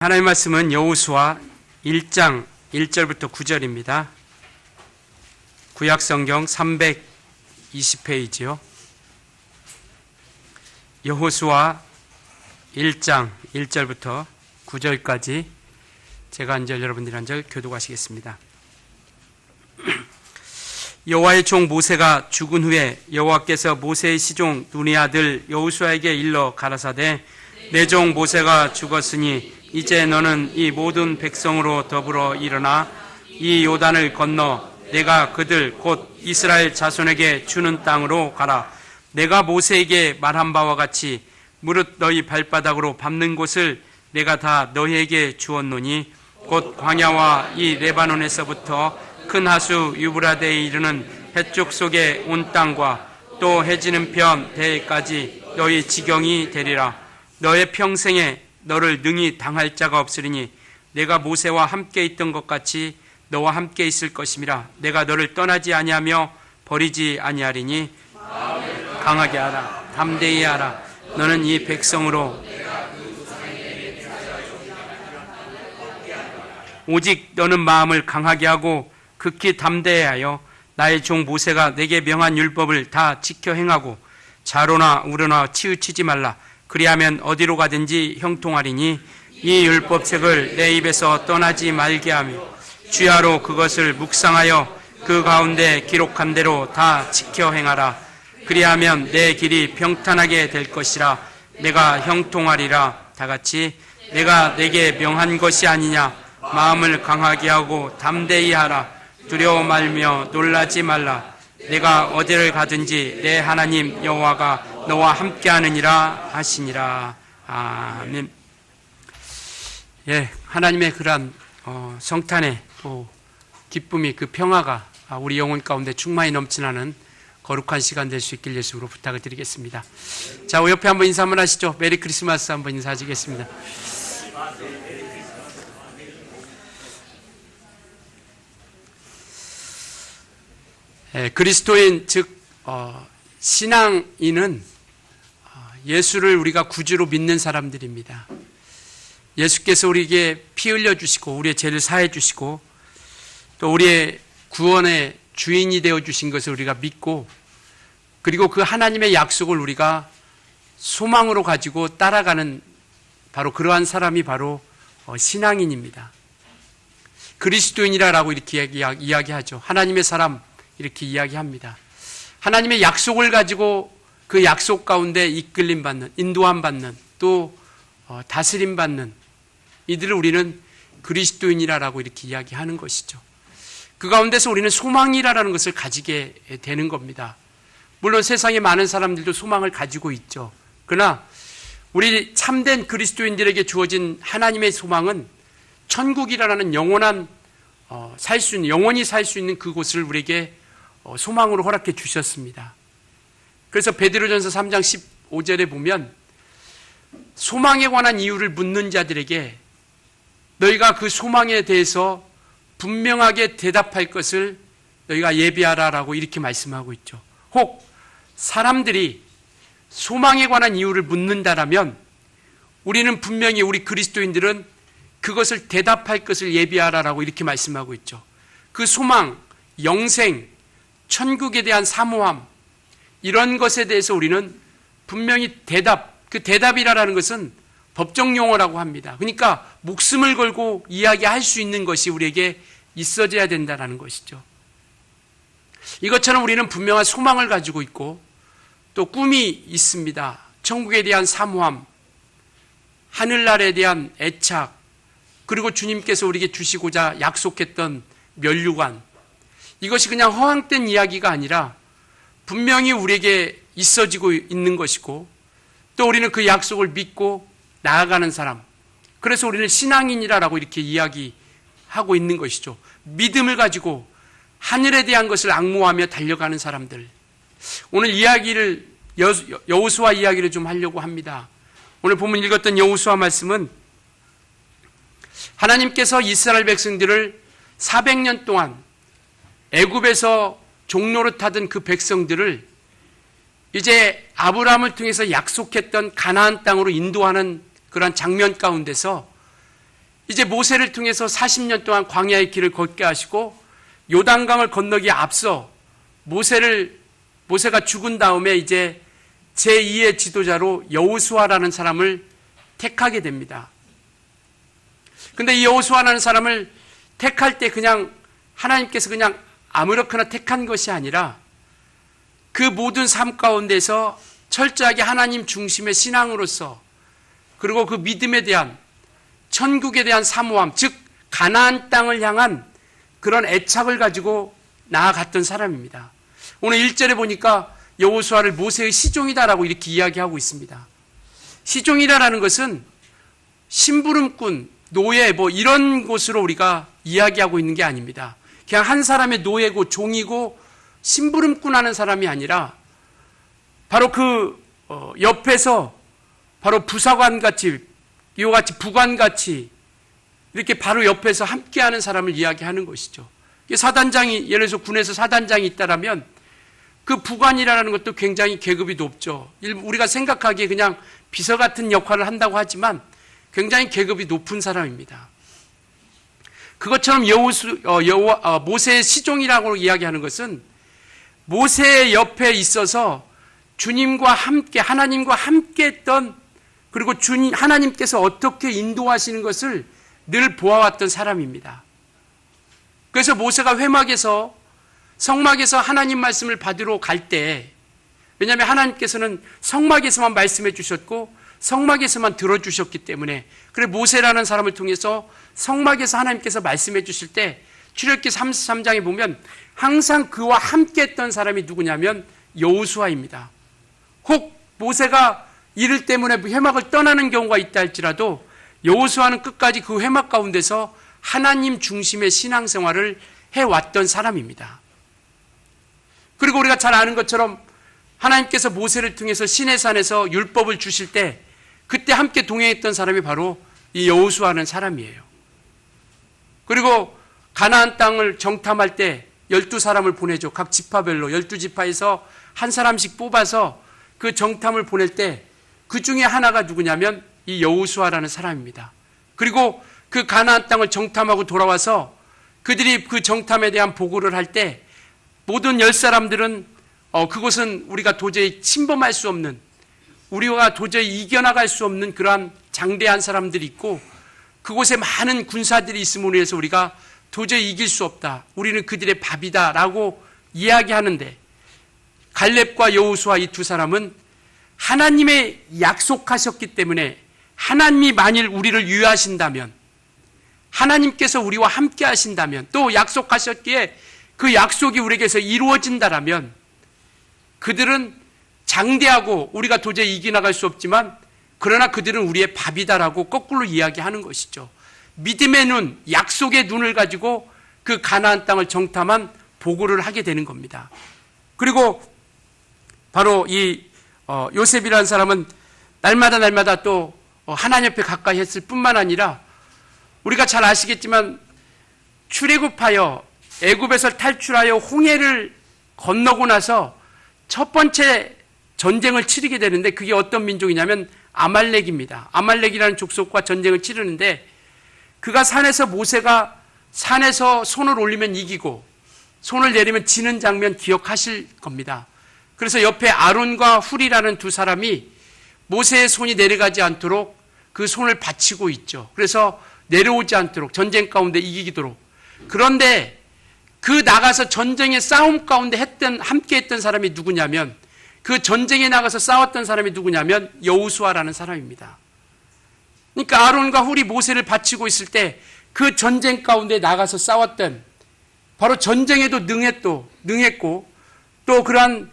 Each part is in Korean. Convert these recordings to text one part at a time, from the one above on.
하나님의 말씀은 여호수아 1장 1절부터 9절입니다. 구약성경 320페이지요. 여호수아 1장 1절부터 9절까지 제가 한 절, 여러분들이 한 절 교독하시겠습니다. 여호와의 종 모세가 죽은 후에 여호와께서 모세의 시종 눈의 아들 여호수아에게 일러 가라사대 내 종 모세가 죽었으니 이제 너는 이 모든 백성으로 더불어 일어나 이 요단을 건너 내가 그들 곧 이스라엘 자손에게 주는 땅으로 가라. 내가 모세에게 말한 바와 같이 무릇 너희 발바닥으로 밟는 곳을 내가 다 너희에게 주었노니 곧 광야와 이 레바논에서부터 큰 하수 유브라데에 이르는 해쪽 속의 온 땅과 또 해지는 편 대까지 너희 지경이 되리라. 너의 평생에 너를 능히 당할 자가 없으리니 내가 모세와 함께 있던 것 같이 너와 함께 있을 것임이라. 내가 너를 떠나지 아니하며 버리지 아니하리니 강하게 하라, 담대히 하라. 너는 이 백성으로 오직 너는 마음을 강하게 하고 극히 담대하여 나의 종 모세가 내게 명한 율법을 다 지켜 행하고 좌로나 우로나 치우치지 말라. 그리하면 어디로 가든지 형통하리니 이 율법책을 내 입에서 떠나지 말게 하며 주야로 그것을 묵상하여 그 가운데 기록한 대로 다 지켜 행하라. 그리하면 내 길이 평탄하게 될 것이라. 내가 형통하리라. 다 같이 내가 내게 명한 것이 아니냐. 마음을 강하게 하고 담대히 하라. 두려워 말며 놀라지 말라. 내가 어디를 가든지 내 하나님 여호와가 너와 함께하느니라 하시니라. 아멘. 예, 하나님의 그러한 성탄의 또 기쁨이, 그 평화가 우리 영혼 가운데 충만히 넘치는 거룩한 시간 될 수 있길 예수로 부탁을 드리겠습니다. 자, 옆에 한번 인사 한번 하시죠. 메리 크리스마스 한번 인사드리겠습니다. 그리스도인 즉 신앙인은 예수를 우리가 구주로 믿는 사람들입니다. 예수께서 우리에게 피 흘려주시고 우리의 죄를 사해 주시고 또 우리의 구원의 주인이 되어주신 것을 우리가 믿고 그리고 그 하나님의 약속을 우리가 소망으로 가지고 따라가는 바로 그러한 사람이 바로 신앙인입니다. 그리스도인이라고 이렇게 이야기하죠. 하나님의 사람 이렇게 이야기합니다. 하나님의 약속을 가지고 그 약속 가운데 이끌림 받는, 인도함 받는, 또 다스림 받는 이들을 우리는 그리스도인이라고 이렇게 이야기하는 것이죠. 그 가운데서 우리는 소망이라는 것을 가지게 되는 겁니다. 물론 세상에 많은 사람들도 소망을 가지고 있죠. 그러나 우리 참된 그리스도인들에게 주어진 하나님의 소망은 천국이라는 영원한 영원히 살 수 있는 그곳을 우리에게 소망으로 허락해 주셨습니다. 그래서 베드로전서 3장 15절에 보면 소망에 관한 이유를 묻는 자들에게 너희가 그 소망에 대해서 분명하게 대답할 것을 너희가 예비하라라고 이렇게 말씀하고 있죠. 혹 사람들이 소망에 관한 이유를 묻는다라면 우리는 분명히 우리 그리스도인들은 그것을 대답할 것을 예비하라라고 이렇게 말씀하고 있죠. 그 소망, 영생, 천국에 대한 사모함 이런 것에 대해서 우리는 분명히 그 대답이라는 것은 법정 용어라고 합니다. 그러니까 목숨을 걸고 이야기할 수 있는 것이 우리에게 있어져야 된다는 것이죠. 이것처럼 우리는 분명한 소망을 가지고 있고 또 꿈이 있습니다. 천국에 대한 사모함, 하늘나라에 대한 애착, 그리고 주님께서 우리에게 주시고자 약속했던 면류관, 이것이 그냥 허황된 이야기가 아니라 분명히 우리에게 있어지고 있는 것이고 또 우리는 그 약속을 믿고 나아가는 사람, 그래서 우리는 신앙인이라고 이렇게 이야기하고 있는 것이죠. 믿음을 가지고 하늘에 대한 것을 앙모하며 달려가는 사람들. 오늘 이야기를 여호수아 이야기를 좀 하려고 합니다. 오늘 본문 읽었던 여호수아 말씀은 하나님께서 이스라엘 백성들을 400년 동안 애굽에서 종노릇하던 그 백성들을 이제 아브라함을 통해서 약속했던 가나안 땅으로 인도하는 그런 장면 가운데서 이제 모세를 통해서 40년 동안 광야의 길을 걷게 하시고 요단강을 건너기에 앞서 모세가 죽은 다음에 이제 제2의 지도자로 여호수아라는 사람을 택하게 됩니다. 근데 이 여호수아라는 사람을 택할 때 그냥 하나님께서 그냥 아무렇게나 택한 것이 아니라 그 모든 삶 가운데서 철저하게 하나님 중심의 신앙으로서 그리고 그 믿음에 대한 천국에 대한 사모함, 즉 가나안 땅을 향한 그런 애착을 가지고 나아갔던 사람입니다. 오늘 1절에 보니까 여호수아를 모세의 시종이다라고 이렇게 이야기하고 있습니다. 시종이다라는 것은 심부름꾼, 노예 이런 곳으로 우리가 이야기하고 있는 게 아닙니다. 그냥 한 사람의 노예고 종이고 심부름꾼 하는 사람이 아니라 바로 그 옆에서 바로 부사관같이 이와 같이 부관같이 이렇게 바로 옆에서 함께하는 사람을 이야기하는 것이죠. 사단장이 예를 들어서 군에서 사단장이 있다라면 그 부관이라는 것도 굉장히 계급이 높죠. 우리가 생각하기에 그냥 비서 같은 역할을 한다고 하지만 굉장히 계급이 높은 사람입니다. 그것처럼 모세의 시종이라고 이야기하는 것은 모세의 옆에 있어서 주님과 함께 하나님과 함께 했던 그리고 하나님께서 어떻게 인도하시는 것을 늘 보아왔던 사람입니다. 그래서 모세가 성막에서 하나님 말씀을 받으러 갈 때, 왜냐하면 하나님께서는 성막에서만 말씀해 주셨고 성막에서만 들어주셨기 때문에, 그래 모세라는 사람을 통해서 성막에서 하나님께서 말씀해 주실 때 출애굽기 33장에 보면 항상 그와 함께 했던 사람이 누구냐면 여호수아입니다. 혹 모세가 이를 때문에 회막을 떠나는 경우가 있다 할지라도 여호수아는 끝까지 그 회막 가운데서 하나님 중심의 신앙생활을 해왔던 사람입니다. 그리고 우리가 잘 아는 것처럼 하나님께서 모세를 통해서 시내산에서 율법을 주실 때 그때 함께 동행했던 사람이 바로 이 여호수아라는 사람이에요. 그리고 가나안 땅을 정탐할 때 12사람을 보내죠. 각 지파별로 12지파에서 한 사람씩 뽑아서 그 정탐을 보낼 때 그 중에 하나가 누구냐면 이 여호수아라는 사람입니다. 그리고 그 가나안 땅을 정탐하고 돌아와서 그들이 그 정탐에 대한 보고를 할 때 모든 10사람들은 그곳은 우리가 도저히 침범할 수 없는, 우리가 도저히 이겨나갈 수 없는 그러한 장대한 사람들이 있고 그곳에 많은 군사들이 있음으로 해서 우리가 도저히 이길 수 없다. 우리는 그들의 밥이다 라고 이야기하는데 갈렙과 여호수아 이 두 사람은 하나님의 약속하셨기 때문에 하나님이 만일 우리를 유하신다면, 하나님께서 우리와 함께 하신다면, 또 약속하셨기에 그 약속이 우리에게서 이루어진다라면 그들은 장대하고 우리가 도저히 이겨나갈 수 없지만 그러나 그들은 우리의 밥이다라고 거꾸로 이야기하는 것이죠. 믿음의 눈, 약속의 눈을 가지고 그 가나안 땅을 정탐한 보고를 하게 되는 겁니다. 그리고 바로 이 요셉이라는 사람은 날마다 또 하나님 옆에 가까이 했을 뿐만 아니라 우리가 잘 아시겠지만 출애굽하여 애굽에서 탈출하여 홍해를 건너고 나서 첫 번째 전쟁을 치르게 되는데 그게 어떤 민족이냐면 아말렉입니다. 아말렉이라는 족속과 전쟁을 치르는데 모세가 산에서 손을 올리면 이기고 손을 내리면 지는 장면 기억하실 겁니다. 그래서 옆에 아론과 훌이라는 두 사람이 모세의 손이 내려가지 않도록 그 손을 받치고 있죠. 그래서 내려오지 않도록 전쟁 가운데 이기도록. 그런데 그 나가서 전쟁의 싸움 가운데 함께 했던 사람이 누구냐면, 그 전쟁에 나가서 싸웠던 사람이 누구냐면 여호수아라는 사람입니다. 그러니까 아론과 훌이 모세를 바치고 있을 때 그 전쟁 가운데 나가서 싸웠던, 바로 전쟁에도 능했고 또 그러한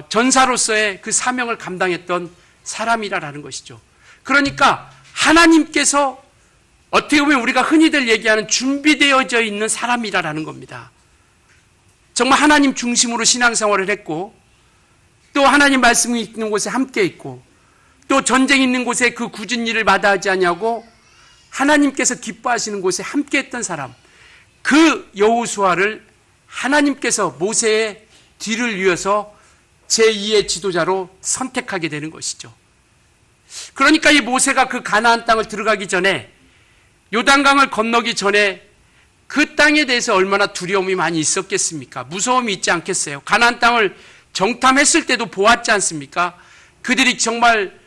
전사로서의 그 사명을 감당했던 사람이라는 것이죠. 그러니까 하나님께서 어떻게 보면 우리가 흔히들 얘기하는 준비되어져 있는 사람이라는 겁니다. 정말 하나님 중심으로 신앙생활을 했고 또 하나님 말씀이 있는 곳에 함께 있고 또 전쟁이 있는 곳에 그 굳은 일을 마다하지 아니하고 하나님께서 기뻐하시는 곳에 함께 했던 사람, 그 여호수아를 하나님께서 모세의 뒤를 이어서 제2의 지도자로 선택하게 되는 것이죠. 그러니까 이 모세가 그 가나안 땅을 들어가기 전에 요단강을 건너기 전에 그 땅에 대해서 얼마나 두려움이 많이 있었겠습니까? 무서움이 있지 않겠어요? 가나안 땅을 정탐했을 때도 보았지 않습니까? 그들이 정말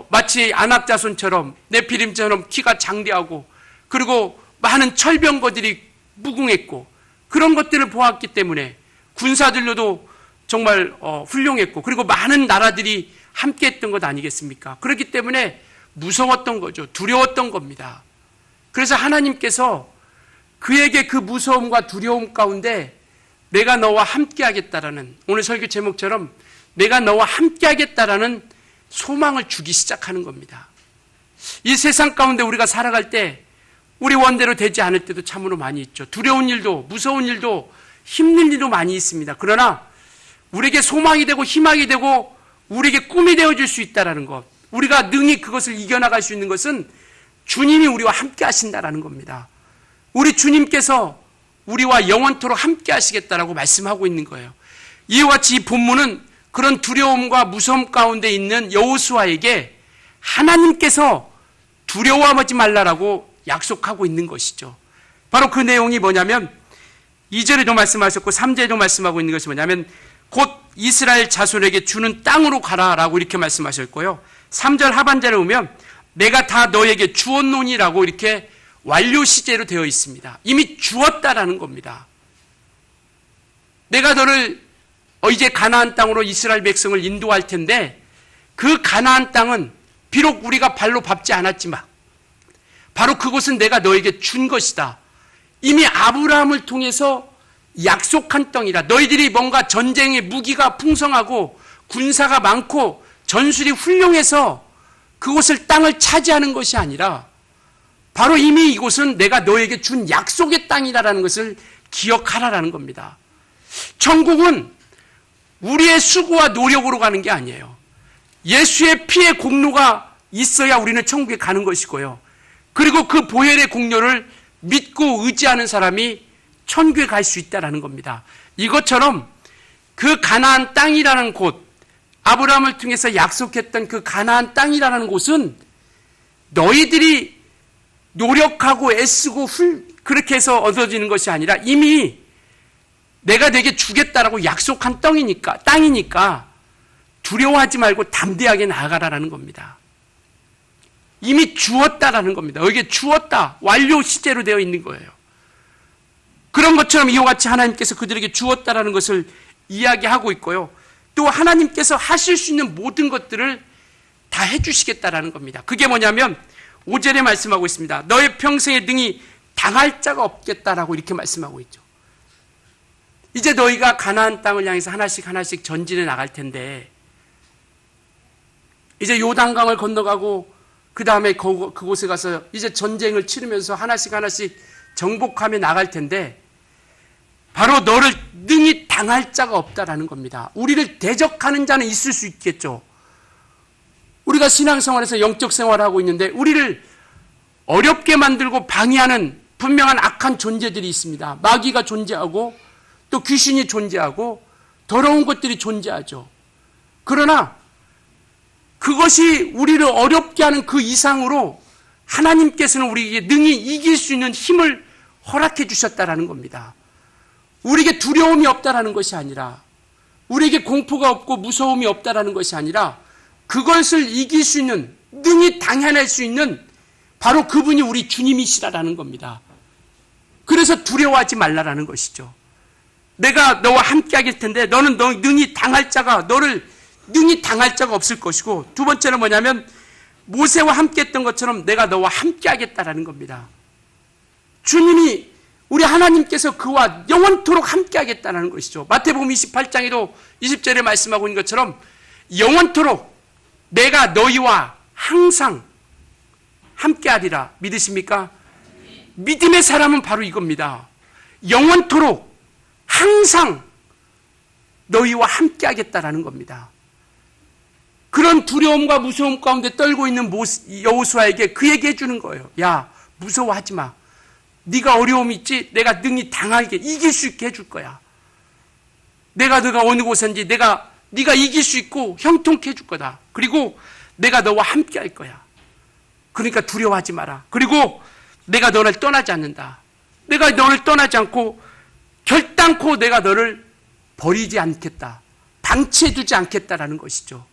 마치 아낙 자손처럼 네피림처럼 키가 장대하고 그리고 많은 철병거들이 무궁했고 그런 것들을 보았기 때문에 군사들로도 정말 훌륭했고 그리고 많은 나라들이 함께했던 것 아니겠습니까? 그렇기 때문에 무서웠던 거죠. 두려웠던 겁니다. 그래서 하나님께서 그에게 그 무서움과 두려움 가운데 내가 너와 함께하겠다라는, 오늘 설교 제목처럼 내가 너와 함께하겠다라는 소망을 주기 시작하는 겁니다. 이 세상 가운데 우리가 살아갈 때 우리 원대로 되지 않을 때도 참으로 많이 있죠. 두려운 일도 무서운 일도 힘든 일도 많이 있습니다. 그러나 우리에게 소망이 되고 희망이 되고 우리에게 꿈이 되어줄 수 있다는 것, 우리가 능히 그것을 이겨나갈 수 있는 것은 주님이 우리와 함께 하신다는 겁니다. 우리 주님께서 우리와 영원토록 함께 하시겠다라고 말씀하고 있는 거예요. 이와 같이 이 본문은 그런 두려움과 무서움 가운데 있는 여호수아에게 하나님께서 두려워하지 말라라고 약속하고 있는 것이죠. 바로 그 내용이 뭐냐면 2절에도 말씀하셨고 3절에도 말씀하고 있는 것이 뭐냐면 곧 이스라엘 자손에게 주는 땅으로 가라라고 이렇게 말씀하셨고요. 3절 하반절에 보면 내가 다 너에게 주었노니라고 이렇게 완료 시제로 되어 있습니다. 이미 주었다라는 겁니다. 내가 너를 이제 가나안 땅으로 이스라엘 백성을 인도할 텐데 그 가나안 땅은 비록 우리가 발로 밟지 않았지만 바로 그곳은 내가 너에게 준 것이다. 이미 아브라함을 통해서 약속한 땅이다. 너희들이 뭔가 전쟁의 무기가 풍성하고 군사가 많고 전술이 훌륭해서 그곳을 땅을 차지하는 것이 아니라 바로 이미 이곳은 내가 너에게 준 약속의 땅이라는 것을 기억하라라는 겁니다. 천국은 우리의 수고와 노력으로 가는 게 아니에요. 예수의 피의 공로가 있어야 우리는 천국에 가는 것이고요. 그리고 그 보혈의 공로를 믿고 의지하는 사람이 천국에 갈 수 있다는 겁니다. 이것처럼 그 가나안 땅이라는 곳, 아브라함을 통해서 약속했던 그 가나안 땅이라는 곳은 너희들이 노력하고 애쓰고 그렇게 해서 얻어지는 것이 아니라 이미 내가 내게 주겠다라고 약속한 땅이니까 두려워하지 말고 담대하게 나아가라라는 겁니다. 이미 주었다라는 겁니다. 여기에 주었다, 완료 시제로 되어 있는 거예요. 그런 것처럼 이와 같이 하나님께서 그들에게 주었다라는 것을 이야기하고 있고요. 또 하나님께서 하실 수 있는 모든 것들을 다 해주시겠다라는 겁니다. 그게 뭐냐면 5절에 말씀하고 있습니다. 너의 평생에 능히 당할 자가 없겠다라고 이렇게 말씀하고 있죠. 이제 너희가 가나안 땅을 향해서 하나씩 전진해 나갈 텐데 이제 요단강을 건너가고 그 다음에 그곳에 가서 이제 전쟁을 치르면서 하나씩 정복하며 나갈 텐데 바로 너를 능히 당할 자가 없다라는 겁니다. 우리를 대적하는 자는 있을 수 있겠죠. 우리가 신앙생활에서 영적 생활을 하고 있는데 우리를 어렵게 만들고 방해하는 분명한 악한 존재들이 있습니다. 마귀가 존재하고 또 귀신이 존재하고 더러운 것들이 존재하죠. 그러나 그것이 우리를 어렵게 하는 그 이상으로 하나님께서는 우리에게 능히 이길 수 있는 힘을 허락해 주셨다라는 겁니다. 우리에게 두려움이 없다라는 것이 아니라 우리에게 공포가 없고 무서움이 없다라는 것이 아니라 그것을 이길 수 있는, 능히 당해낼 수 있는 바로 그분이 우리 주님이시라는 겁니다. 그래서 두려워하지 말라라는 것이죠. 내가 너와 함께 하길 텐데 너는 능히 당할 자가 없을 것이고, 두 번째는 뭐냐면 모세와 함께 했던 것처럼 내가 너와 함께 하겠다라는 겁니다. 주님이, 우리 하나님께서 그와 영원토록 함께 하겠다는 것이죠. 마태복음 28장에도 20절에 말씀하고 있는 것처럼 영원토록 내가 너희와 항상 함께 하리라. 믿으십니까? 믿음의 사람은 바로 이겁니다. 영원토록 항상 너희와 함께 하겠다라는 겁니다. 그런 두려움과 무서움 가운데 떨고 있는 여호수아에게 그에게 해주는 거예요. 야, 무서워하지 마. 네가 어려움이 있지? 내가 능히 당하게 이길 수 있게 해줄 거야. 내가 너가 어느 곳인지 네가 이길 수 있고 형통케 해줄 거다. 그리고 내가 너와 함께 할 거야. 그러니까 두려워하지 마라. 그리고 내가 너를 떠나지 않는다. 내가 너를 떠나지 않고 결단코 내가 너를 버리지 않겠다. 방치해두지 않겠다라는 것이죠.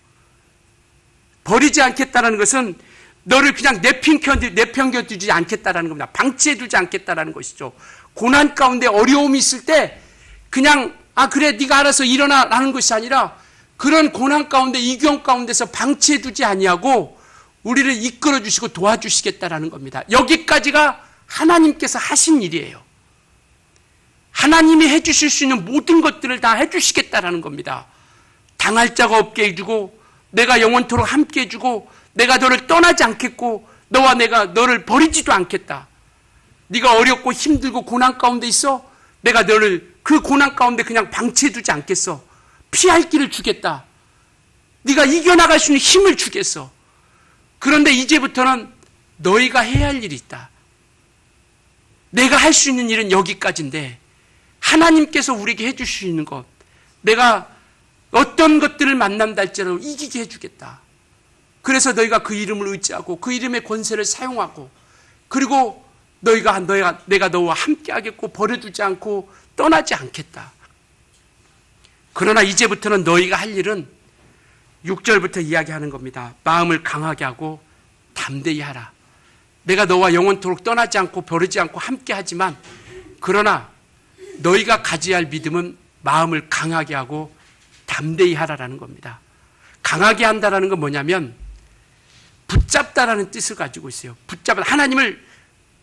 버리지 않겠다라는 것은 너를 그냥 내팽겨두지 않겠다라는 겁니다. 방치해두지 않겠다라는 것이죠. 고난 가운데 어려움이 있을 때 그냥 그래 네가 알아서 일어나라는 것이 아니라 그런 고난 가운데 이경 가운데서 방치해두지 아니하고 우리를 이끌어주시고 도와주시겠다라는 겁니다. 여기까지가 하나님께서 하신 일이에요. 하나님이 해주실 수 있는 모든 것들을 다 해주시겠다라는 겁니다. 당할 자가 없게 해주고 내가 영원토록 함께 해주고 내가 너를 떠나지 않겠고 너와 내가 너를 버리지도 않겠다. 네가 어렵고 힘들고 고난 가운데 있어? 내가 너를 그 고난 가운데 그냥 방치해두지 않겠어. 피할 길을 주겠다. 네가 이겨나갈 수 있는 힘을 주겠어. 그런데 이제부터는 너희가 해야 할 일이 있다. 내가 할 수 있는 일은 여기까지인데 하나님께서 우리에게 해줄 수 있는 것, 내가 어떤 것들을 만난다 할지라도 이기게 해주겠다. 그래서 너희가 그 이름을 의지하고 그 이름의 권세를 사용하고 그리고 내가 너와 함께 하겠고 버려두지 않고 떠나지 않겠다. 그러나 이제부터는 너희가 할 일은 6절부터 이야기하는 겁니다. 마음을 강하게 하고 담대히 하라. 내가 너와 영원토록 떠나지 않고 버리지 않고 함께 하지만 그러나 너희가 가져야 할 믿음은 마음을 강하게 하고 담대히 하라라는 겁니다. 강하게 한다라는 건 뭐냐면 붙잡다라는 뜻을 가지고 있어요. 하나님을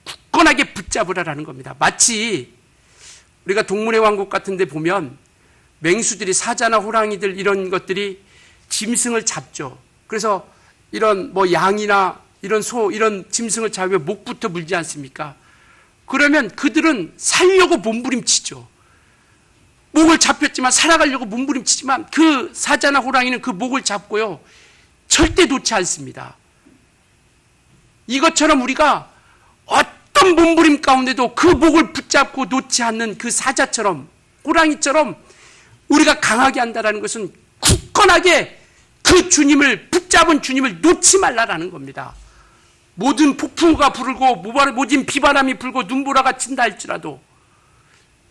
굳건하게 붙잡으라라는 겁니다. 마치 우리가 동물의 왕국 같은 데 보면 맹수들이 사자나 호랑이들 이런 것들이 짐승을 잡죠. 그래서 이런 양이나 이런 소 이런 짐승을 잡으면 목부터 물지 않습니까? 그러면 그들은 살려고 몸부림치죠. 목을 잡혔지만 살아가려고 몸부림치지만 그 사자나 호랑이는 그 목을 잡고요. 절대 놓지 않습니다. 이것처럼 우리가 어떤 몸부림 가운데도 그 목을 붙잡고 놓지 않는 그 사자처럼 호랑이처럼 우리가 강하게 한다는 것은 굳건하게 그 주님을 붙잡은 주님을 놓지 말라라는 겁니다. 모든 폭풍우가 불고 모든 비바람이 불고 눈보라가 친다 할지라도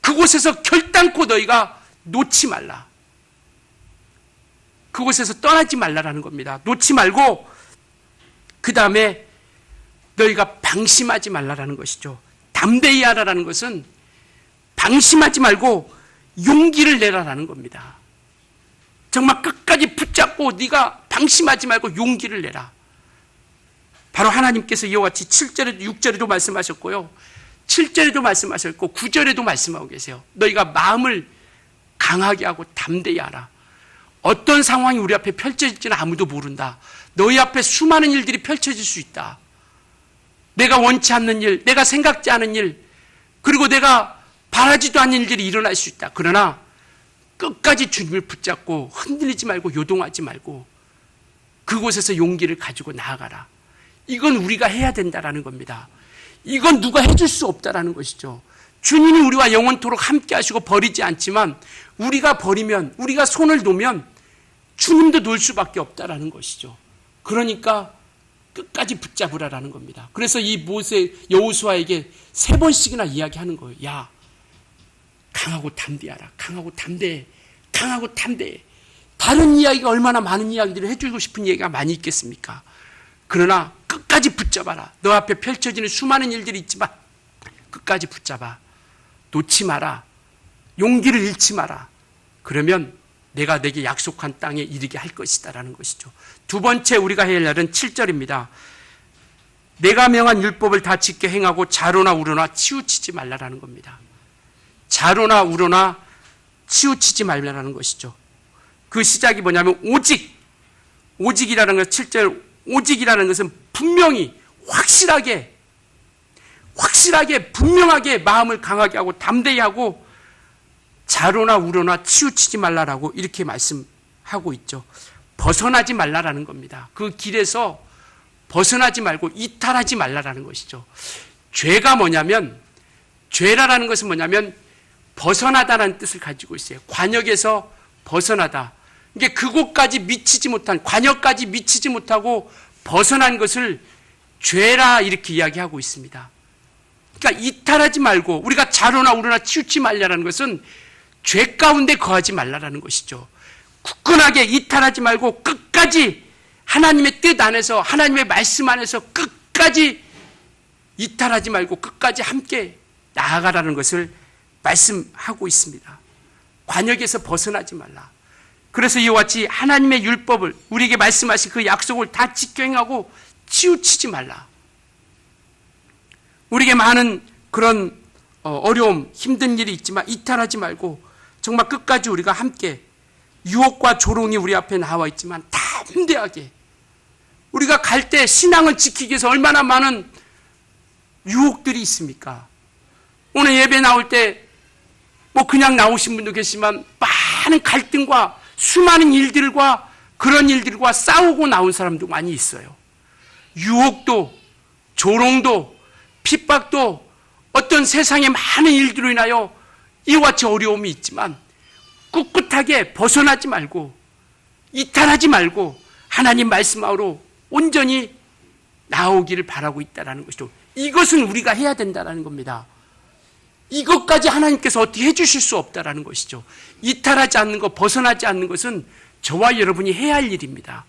그곳에서 결단코 너희가 놓지 말라. 그곳에서 떠나지 말라라는 겁니다. 놓지 말고 그 다음에 너희가 방심하지 말라라는 것이죠. 담대히 하라라는 것은 방심하지 말고 용기를 내라라는 겁니다. 정말 끝까지 붙잡고 네가 방심하지 말고 용기를 내라. 바로 하나님께서 이와 같이 7절에도 6절에도 말씀하셨고요. 7절에도 말씀하셨고 9절에도 말씀하고 계세요. 너희가 마음을 강하게 하고 담대히 하라. 어떤 상황이 우리 앞에 펼쳐질지는 아무도 모른다. 너희 앞에 수많은 일들이 펼쳐질 수 있다. 내가 원치 않는 일, 내가 생각지 않은 일, 그리고 내가 바라지도 않는 일들이 일어날 수 있다. 그러나 끝까지 주님을 붙잡고 흔들리지 말고 요동하지 말고 그곳에서 용기를 가지고 나아가라. 이건 우리가 해야 된다라는 겁니다. 이건 누가 해줄 수 없다라는 것이죠. 주님이 우리와 영원토록 함께 하시고 버리지 않지만 우리가 버리면, 우리가 손을 놓으면 주님도 놓을 수밖에 없다라는 것이죠. 그러니까 끝까지 붙잡으라라는 겁니다. 그래서 이 여호수아에게 3번씩이나 이야기하는 거예요. 야, 강하고 담대하라. 강하고 담대해. 강하고 담대해. 다른 이야기가 얼마나 많은 이야기들을 해주고 싶은 얘기가 많이 있겠습니까? 그러나 끝까지 붙잡아라. 너 앞에 펼쳐지는 수많은 일들이 있지만 끝까지 붙잡아. 놓지 마라. 용기를 잃지 마라. 그러면 내가 내게 약속한 땅에 이르게 할 것이다라는 것이죠. 두 번째 우리가 해야 할 일은 7절입니다. 내가 명한 율법을 다 지켜 행하고 자로나 우로나 치우치지 말라라는 겁니다. 자로나 우로나 치우치지 말라라는 것이죠. 그 시작이 뭐냐면 오직이라는 것, 7절 오직이라는 것은 분명히 확실하게 분명하게 마음을 강하게 하고 담대히 하고 자로나 우로나 치우치지 말라라고 이렇게 말씀하고 있죠. 벗어나지 말라라는 겁니다. 그 길에서 벗어나지 말고 이탈하지 말라라는 것이죠. 죄라라는 것은 뭐냐면 벗어나다라는 뜻을 가지고 있어요. 관역에서 벗어나다. 이게 그곳까지 미치지 못한, 관역까지 미치지 못하고 벗어난 것을 죄라 이렇게 이야기하고 있습니다. 그러니까 이탈하지 말고 우리가 자로나 우러나 치우치 말라는 것은 죄 가운데 거하지 말라라는 것이죠. 굳건하게 이탈하지 말고 끝까지 하나님의 뜻 안에서, 하나님의 말씀 안에서 끝까지 이탈하지 말고 끝까지 함께 나아가라는 것을 말씀하고 있습니다. 관역에서 벗어나지 말라. 그래서 이와 같이 하나님의 율법을, 우리에게 말씀하신 그 약속을 다 지켜 행하고 치우치지 말라. 우리에게 많은 그런 어려움, 힘든 일이 있지만 이탈하지 말고 정말 끝까지 우리가 함께, 유혹과 조롱이 우리 앞에 나와 있지만 담대하게 우리가 갈 때 신앙을 지키기 위해서 얼마나 많은 유혹들이 있습니까? 오늘 예배 나올 때 뭐 그냥 나오신 분도 계시지만 많은 갈등과 수많은 일들과 그런 일들과 싸우고 나온 사람도 많이 있어요. 유혹도, 조롱도, 핍박도, 어떤 세상의 많은 일들로 인하여 이와 같이 어려움이 있지만 꿋꿋하게 벗어나지 말고 이탈하지 말고 하나님 말씀으로 온전히 나오기를 바라고 있다는 것이죠. 이것은 우리가 해야 된다는 겁니다. 이것까지 하나님께서 어떻게 해주실 수 없다는 것이죠. 이탈하지 않는 것, 벗어나지 않는 것은 저와 여러분이 해야 할 일입니다.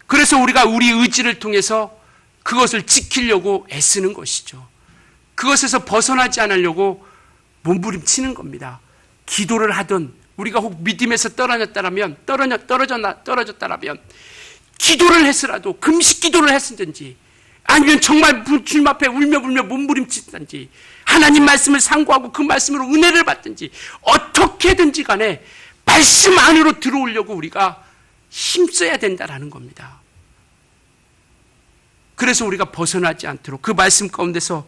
그래서 우리가 우리 의지를 통해서 그것을 지키려고 애쓰는 것이죠. 그것에서 벗어나지 않으려고 몸부림치는 겁니다. 기도를 하든, 우리가 혹 믿음에서 떨어졌다라면 기도를 했으라도, 금식 기도를 했든지, 아니면 정말 주님 앞에 울며 몸부림치든지, 하나님 말씀을 상고하고 그 말씀으로 은혜를 받든지, 어떻게든지 간에 말씀 안으로 들어오려고 우리가 힘써야 된다는 겁니다. 그래서 우리가 벗어나지 않도록 그 말씀 가운데서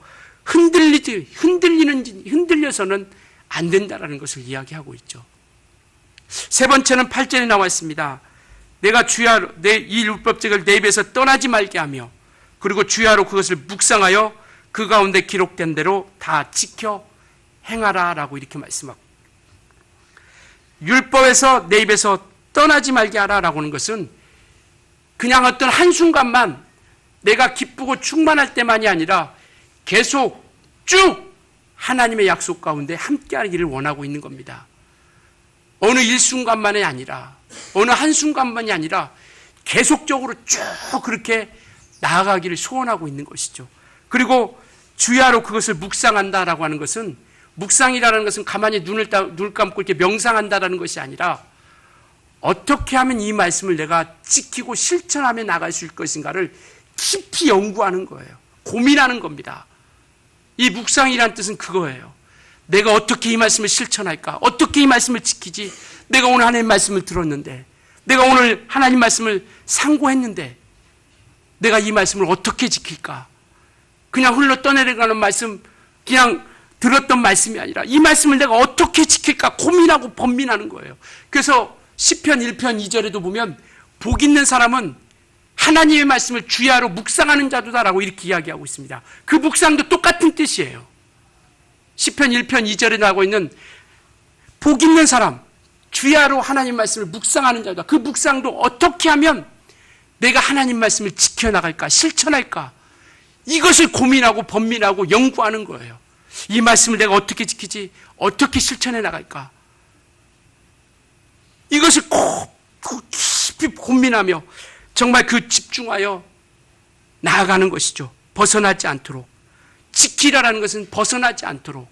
흔들려서는 안 된다는 것을 이야기하고 있죠. 세 번째는 8절에 나와 있습니다. 내가 주야로 이 율법책을 내 입에서 떠나지 말게 하며, 그리고 주야로 그것을 묵상하여 그 가운데 기록된 대로 다 지켜 행하라 라고 이렇게 말씀하고, 율법에서 내 입에서 떠나지 말게 하라 라고 하는 것은 그냥 어떤 한순간만 내가 기쁘고 충만할 때만이 아니라 계속 쭉 하나님의 약속 가운데 함께하기를 원하고 있는 겁니다. 어느 일순간만이 아니라, 어느 한순간만이 아니라 계속적으로 쭉 그렇게 나아가기를 소원하고 있는 것이죠. 그리고 주야로 그것을 묵상한다라고 하는 것은, 묵상이라는 것은 가만히 눈을 감고 이렇게 명상한다라는 것이 아니라 어떻게 하면 이 말씀을 내가 지키고 실천하며 나갈 수 있을 것인가를 깊이 연구하는 거예요. 고민하는 겁니다. 이 묵상이라는 뜻은 그거예요. 내가 어떻게 이 말씀을 실천할까? 어떻게 이 말씀을 지키지? 내가 오늘 하나님 말씀을 들었는데, 내가 오늘 하나님 말씀을 상고했는데 내가 이 말씀을 어떻게 지킬까? 그냥 흘러 떠내려가는 말씀, 그냥 들었던 말씀이 아니라 이 말씀을 내가 어떻게 지킬까 고민하고 번민하는 거예요. 그래서 시편 1편 2절에도 보면 복 있는 사람은 하나님의 말씀을 주야로 묵상하는 자도다라고 이렇게 이야기하고 있습니다. 그 묵상도 똑같은 뜻이에요. 시편 1편 2절에 나오고 있는 복 있는 사람, 주야로 하나님 말씀을 묵상하는 자다. 그 묵상도 어떻게 하면 내가 하나님 말씀을 지켜나갈까, 실천할까, 이것을 고민하고 번민하고 연구하는 거예요. 이 말씀을 내가 어떻게 지키지, 어떻게 실천해 나갈까, 이것을 깊이 고민하며 정말 그 집중하여 나아가는 것이죠. 벗어나지 않도록. 지키라라는 것은 벗어나지 않도록,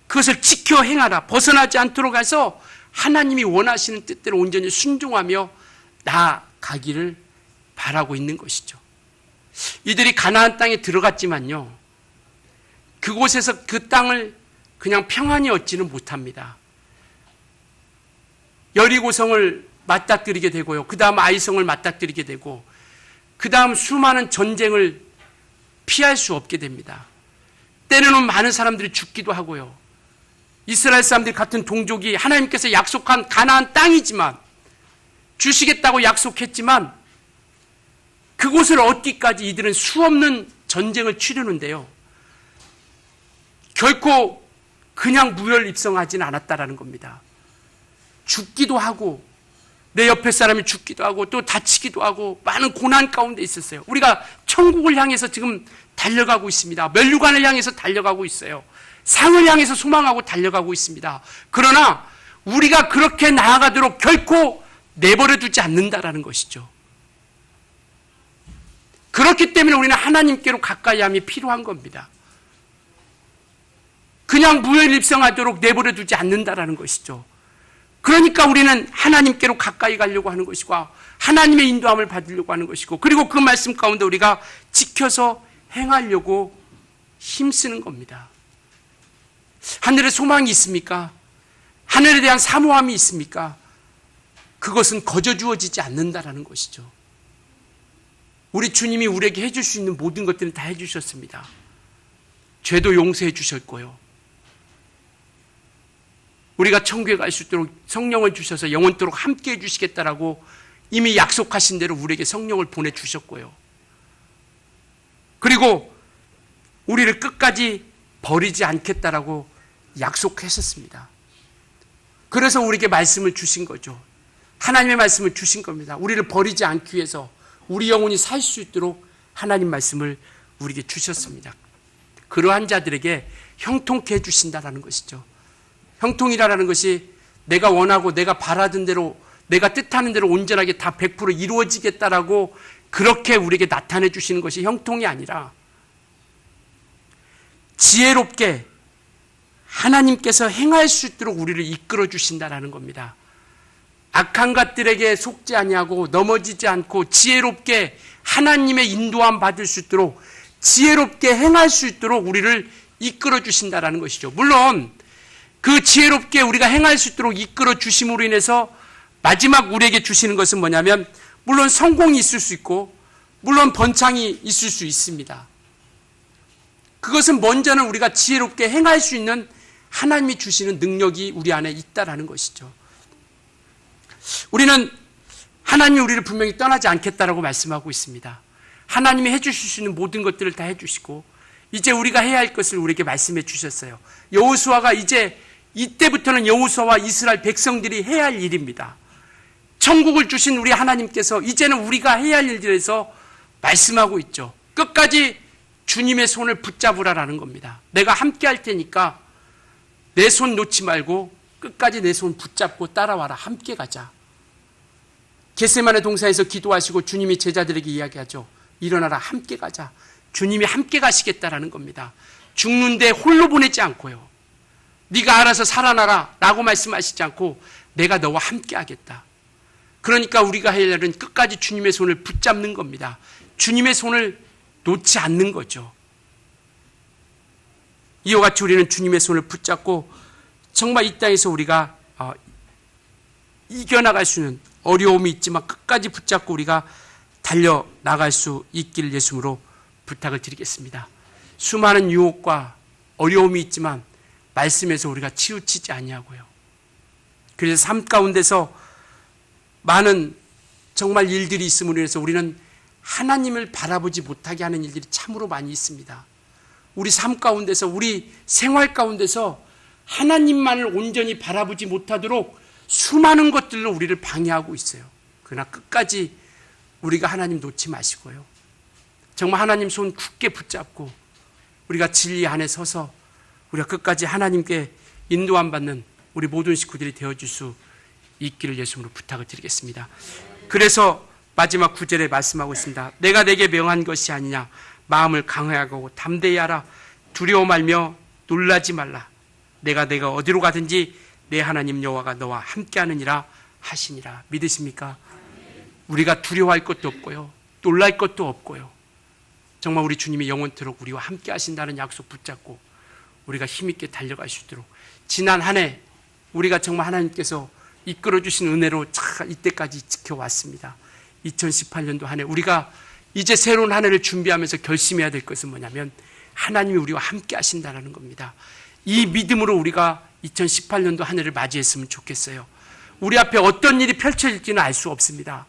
그것을 지켜 행하라, 벗어나지 않도록 해서 하나님이 원하시는 뜻대로 온전히 순종하며 나아가기를 바라고 있는 것이죠. 이들이 가나안 땅에 들어갔지만요, 그곳에서 그 땅을 그냥 평안히 얻지는 못합니다. 여리고성을 맞닥뜨리게 되고요, 그 다음 아이성을 맞닥뜨리게 되고, 그 다음 수많은 전쟁을 피할 수 없게 됩니다. 때로는 많은 사람들이 죽기도 하고요. 이스라엘 사람들 같은 동족이 하나님께서 약속한 가나안 땅이지만, 주시겠다고 약속했지만 그곳을 얻기까지 이들은 수없는 전쟁을 치르는데요, 결코 그냥 무혈입성하지는 않았다라는 겁니다. 죽기도 하고, 내 옆에 사람이 죽기도 하고, 또 다치기도 하고, 많은 고난 가운데 있었어요. 우리가 천국을 향해서 지금 달려가고 있습니다. 면류관을 향해서 달려가고 있어요. 상을 향해서 소망하고 달려가고 있습니다. 그러나 우리가 그렇게 나아가도록 결코 내버려 두지 않는다라는 것이죠. 그렇기 때문에 우리는 하나님께로 가까이 함이 필요한 겁니다. 그냥 무혈입성하도록 내버려 두지 않는다라는 것이죠. 그러니까 우리는 하나님께로 가까이 가려고 하는 것이고 하나님의 인도함을 받으려고 하는 것이고 그리고 그 말씀 가운데 우리가 지켜서 행하려고 힘쓰는 겁니다. 하늘에 소망이 있습니까? 하늘에 대한 사모함이 있습니까? 그것은 거저 주어지지 않는다라는 것이죠. 우리 주님이 우리에게 해줄 수 있는 모든 것들은 다 해주셨습니다. 죄도 용서해 주셨고요. 우리가 천국에 갈 수 있도록 성령을 주셔서 영원토록 함께 해주시겠다라고 이미 약속하신 대로 우리에게 성령을 보내주셨고요. 그리고 우리를 끝까지 버리지 않겠다라고 약속하셨습니다. 그래서 우리에게 말씀을 주신 거죠. 하나님의 말씀을 주신 겁니다. 우리를 버리지 않기 위해서 우리 영혼이 살 수 있도록 하나님 말씀을 우리에게 주셨습니다. 그러한 자들에게 형통케 해주신다라는 것이죠. 형통이라는 것이 내가 원하고 내가 바라던 대로 내가 뜻하는 대로 온전하게 다 100% 이루어지겠다라고 그렇게 우리에게 나타내 주시는 것이 형통이 아니라 지혜롭게 하나님께서 행할 수 있도록 우리를 이끌어 주신다라는 겁니다. 악한 것들에게 속지 아니하고 넘어지지 않고 지혜롭게 하나님의 인도함 받을 수 있도록 지혜롭게 행할 수 있도록 우리를 이끌어 주신다라는 것이죠. 물론 그 지혜롭게 우리가 행할 수 있도록 이끌어 주심으로 인해서 마지막 우리에게 주시는 것은 뭐냐면 물론 성공이 있을 수 있고 물론 번창이 있을 수 있습니다. 그것은 먼저는 우리가 지혜롭게 행할 수 있는 하나님이 주시는 능력이 우리 안에 있다라는 것이죠. 우리는 하나님이 우리를 분명히 떠나지 않겠다라고 말씀하고 있습니다. 하나님이 해주실 수 있는 모든 것들을 다 해주시고 이제 우리가 해야 할 것을 우리에게 말씀해 주셨어요. 여호수아가 이제 이때부터는 여호수아와 이스라엘 백성들이 해야 할 일입니다. 천국을 주신 우리 하나님께서 이제는 우리가 해야 할 일들에서 말씀하고 있죠. 끝까지 주님의 손을 붙잡으라라는 겁니다. 내가 함께 할 테니까 내 손 놓지 말고 끝까지 내 손 붙잡고 따라와라. 함께 가자. 겟세마네 동산에서 기도하시고 주님이 제자들에게 이야기하죠. 일어나라. 함께 가자. 주님이 함께 가시겠다라는 겁니다. 죽는데 홀로 보내지 않고요. 네가 알아서 살아나라 라고 말씀하시지 않고 내가 너와 함께 하겠다. 그러니까 우리가 할 일은 끝까지 주님의 손을 붙잡는 겁니다. 주님의 손을 놓지 않는 거죠. 이와 같이 우리는 주님의 손을 붙잡고 정말 이 땅에서 우리가 이겨나갈 수 있는 어려움이 있지만 끝까지 붙잡고 우리가 달려나갈 수 있기를 예수님으로 부탁을 드리겠습니다. 수많은 유혹과 어려움이 있지만 말씀에서 우리가 치우치지 아니하고요. 그래서 삶 가운데서 많은 정말 일들이 있음으로 인해서 우리는 하나님을 바라보지 못하게 하는 일들이 참으로 많이 있습니다. 우리 삶 가운데서 우리 생활 가운데서 하나님만을 온전히 바라보지 못하도록 수많은 것들로 우리를 방해하고 있어요. 그러나 끝까지 우리가 하나님 놓지 마시고요. 정말 하나님 손 굳게 붙잡고 우리가 진리 안에 서서 우리가 끝까지 하나님께 인도함 받는 우리 모든 식구들이 되어줄 수 있기를 예수님으로 부탁을 드리겠습니다. 그래서 마지막 9절에 말씀하고 있습니다. 내가 내게 명한 것이 아니냐. 마음을 강하고 담대히 하라. 두려워 말며 놀라지 말라. 내가 어디로 가든지 내 하나님 여호와가 너와 함께하느니라 하시니라. 믿으십니까? 우리가 두려워할 것도 없고요. 놀랄 것도 없고요. 정말 우리 주님이 영원토록 우리와 함께 하신다는 약속 붙잡고 우리가 힘있게 달려갈 수 있도록 지난 한 해 우리가 정말 하나님께서 이끌어 주신 은혜로 참 이때까지 지켜왔습니다. 2018년도 한 해 우리가 이제 새로운 한 해를 준비하면서 결심해야 될 것은 뭐냐면 하나님이 우리와 함께 하신다는 겁니다. 이 믿음으로 우리가 2018년도 한 해를 맞이했으면 좋겠어요. 우리 앞에 어떤 일이 펼쳐질지는 알 수 없습니다.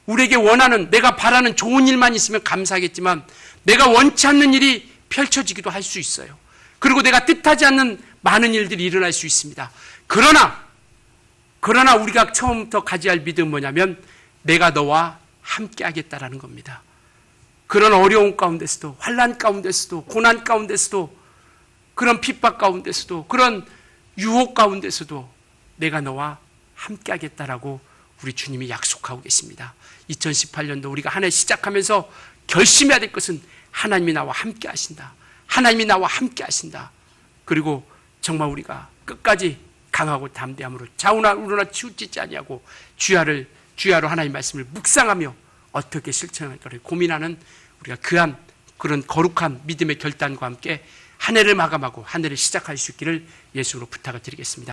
우리에게 원하는 내가 바라는 좋은 일만 있으면 감사하겠지만 내가 원치 않는 일이 펼쳐지기도 할 수 있어요. 그리고 내가 뜻하지 않는 많은 일들이 일어날 수 있습니다. 그러나 우리가 처음부터 가져야 할 믿음은 뭐냐면 내가 너와 함께 하겠다라는 겁니다. 그런 어려움 가운데서도, 환난 가운데서도, 고난 가운데서도, 그런 핍박 가운데서도, 그런 유혹 가운데서도 내가 너와 함께 하겠다라고 우리 주님이 약속하고 계십니다. 2018년도 우리가 한 해 시작하면서 결심해야 될 것은 하나님이 나와 함께 하신다. 하나님이 나와 함께 하신다. 그리고 정말 우리가 끝까지 강하고 담대함으로 좌우나 우로나 치우치지 아니하고 주야로 하나님의 말씀을 묵상하며 어떻게 실천할까를 고민하는 우리가 그런 거룩한 믿음의 결단과 함께 한 해를 마감하고 한 해를 시작할 수 있기를 예수로 부탁을 드리겠습니다.